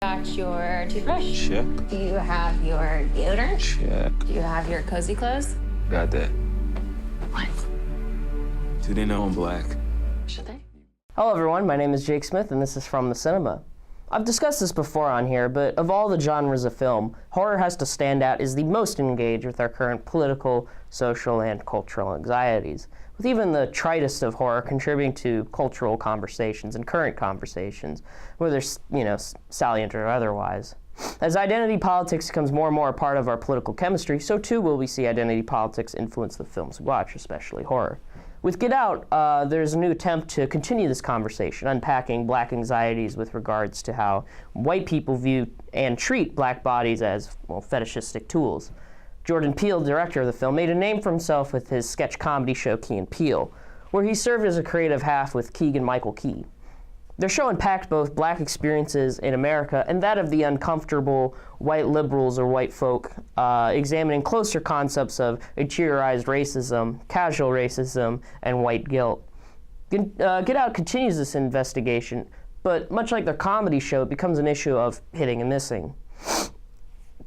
Got your toothbrush? Check. Do you have your deodorant? Check. Do you have your cozy clothes? Got that. What? Do they know I'm black? Should they? Hello everyone, my name is Jake Smith and this is From the Cinema. I've discussed this before on here, but of all the genres of film, horror has to stand out as the most engaged with our current political, social, and cultural anxieties, with even the tritest of horror contributing to cultural conversations and current conversations, whether, salient or otherwise. As identity politics becomes more and more a part of our political chemistry, so too will we see identity politics influence the films we watch, especially horror. With Get Out, there's a new attempt to continue this conversation, unpacking black anxieties with regards to how white people view and treat black bodies as, fetishistic tools. Jordan Peele, director of the film, made a name for himself with his sketch comedy show Key and Peele, where he served as a creative half with Keegan-Michael Key. Their show unpacked both black experiences in America and that of the uncomfortable white liberals or white folk, examining closer concepts of interiorized racism, casual racism, and white guilt. Get Out continues this investigation, but much like their comedy show, it becomes an issue of hitting and missing.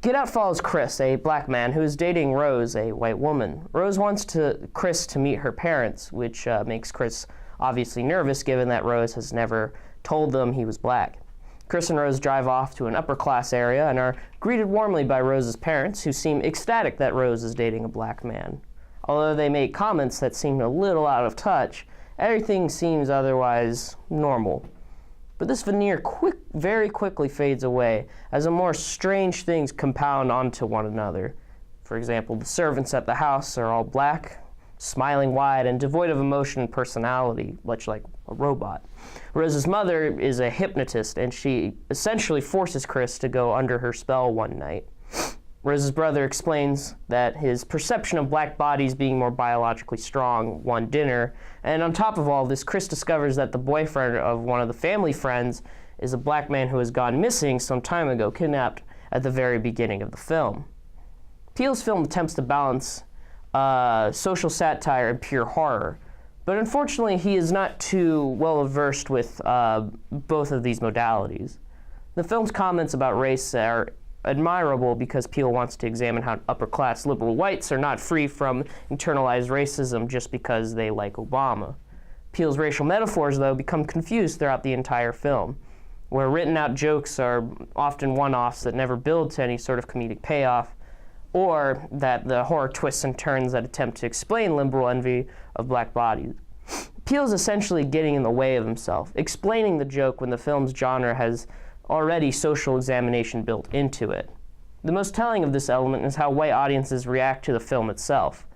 Get Out follows Chris, a black man who is dating Rose, a white woman. Rose wants Chris to meet her parents, which makes Chris obviously nervous given that Rose has never told them he was black. Chris and Rose drive off to an upper-class area and are greeted warmly by Rose's parents, who seem ecstatic that Rose is dating a black man. Although they make comments that seem a little out of touch, everything seems otherwise normal. But this veneer very quickly fades away as more strange things compound onto one another. For example, the servants at the house are all black, smiling wide and devoid of emotion and personality, much like a robot. Rose's mother is a hypnotist, and she essentially forces Chris to go under her spell one night. Rose's brother explains that his perception of black bodies being more biologically strong one dinner, and on top of all this, Chris discovers that the boyfriend of one of the family friends is a black man who has gone missing some time ago, kidnapped at the very beginning of the film. Peele's film attempts to balance social satire and pure horror, but unfortunately he is not too well versed with both of these modalities. The film's comments about race are admirable because Peele wants to examine how upper-class liberal whites are not free from internalized racism just because they like Obama. Peele's racial metaphors, though, become confused throughout the entire film, where written-out jokes are often one-offs that never build to any sort of comedic payoff, or that the horror twists and turns that attempt to explain liberal envy of black bodies. Peele is essentially getting in the way of himself, explaining the joke when the film's genre has already social examination built into it. The most telling of this element is how white audiences react to the film itself.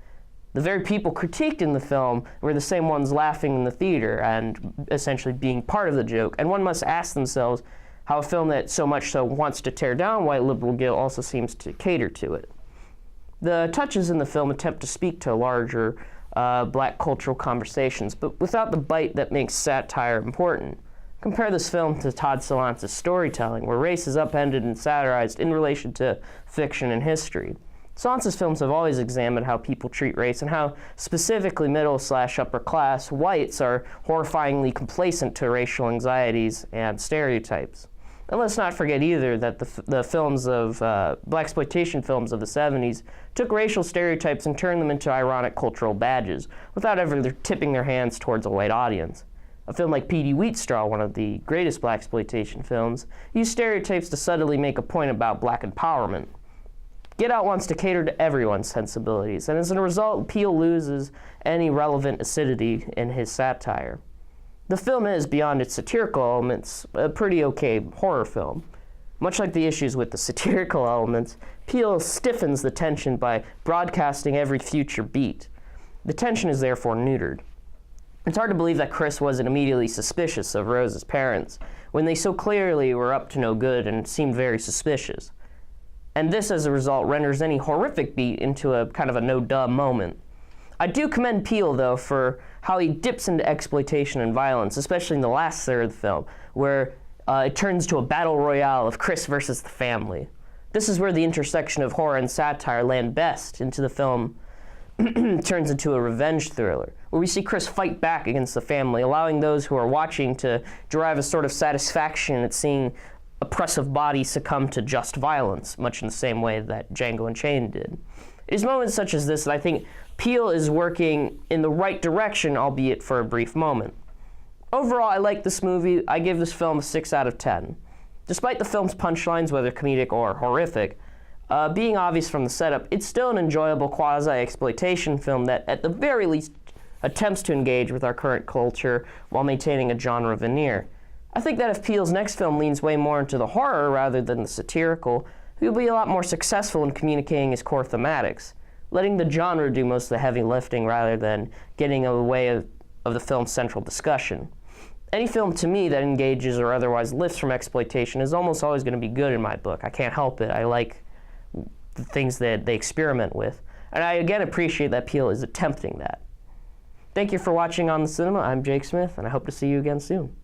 The very people critiqued in the film were the same ones laughing in the theater and essentially being part of the joke, and one must ask themselves how a film that so much so wants to tear down white liberal guilt also seems to cater to it. The touches in the film attempt to speak to larger black cultural conversations, but without the bite that makes satire important. Compare this film to Todd Solondz's storytelling, where race is upended and satirized in relation to fiction and history. Solondz's films have always examined how people treat race and how specifically middle/upper class whites are horrifyingly complacent to racial anxieties and stereotypes. And let's not forget either that the films of blaxploitation films of the 70s took racial stereotypes and turned them into ironic cultural badges without ever tipping their hands towards a white audience. A film like P.D. Wheatstraw, one of the greatest blaxploitation films, used stereotypes to subtly make a point about black empowerment. Get Out wants to cater to everyone's sensibilities, and as a result, Peele loses any relevant acidity in his satire. The film is, beyond its satirical elements, a pretty okay horror film. Much like the issues with the satirical elements, Peele stiffens the tension by broadcasting every future beat. The tension is therefore neutered. It's hard to believe that Chris wasn't immediately suspicious of Rose's parents when they so clearly were up to no good and seemed very suspicious. And this, as a result, renders any horrific beat into a kind of a no-duh moment. I do commend Peele, though, for how he dips into exploitation and violence, especially in the last third of the film, where it turns to a battle royale of Chris versus the family. This is where the intersection of horror and satire land best into the film turns into a revenge thriller, where we see Chris fight back against the family, allowing those who are watching to derive a sort of satisfaction at seeing a oppressive body succumb to just violence, much in the same way that Django Unchained did. It is moments such as this that I think Peele is working in the right direction, albeit for a brief moment. Overall, I like this movie. I give this film a 6 out of 10. Despite the film's punchlines, whether comedic or horrific, being obvious from the setup, it's still an enjoyable quasi-exploitation film that, at the very least, attempts to engage with our current culture while maintaining a genre veneer. I think that if Peele's next film leans way more into the horror rather than the satirical, he'll be a lot more successful in communicating his core thematics, letting the genre do most of the heavy lifting rather than getting in the way of the film's central discussion. Any film, to me, that engages or otherwise lifts from exploitation is almost always going to be good in my book. I can't help it. I like the things that they experiment with. And I, again, appreciate that Peele is attempting that. Thank you for watching On the Cinema. I'm Jake Smith, and I hope to see you again soon.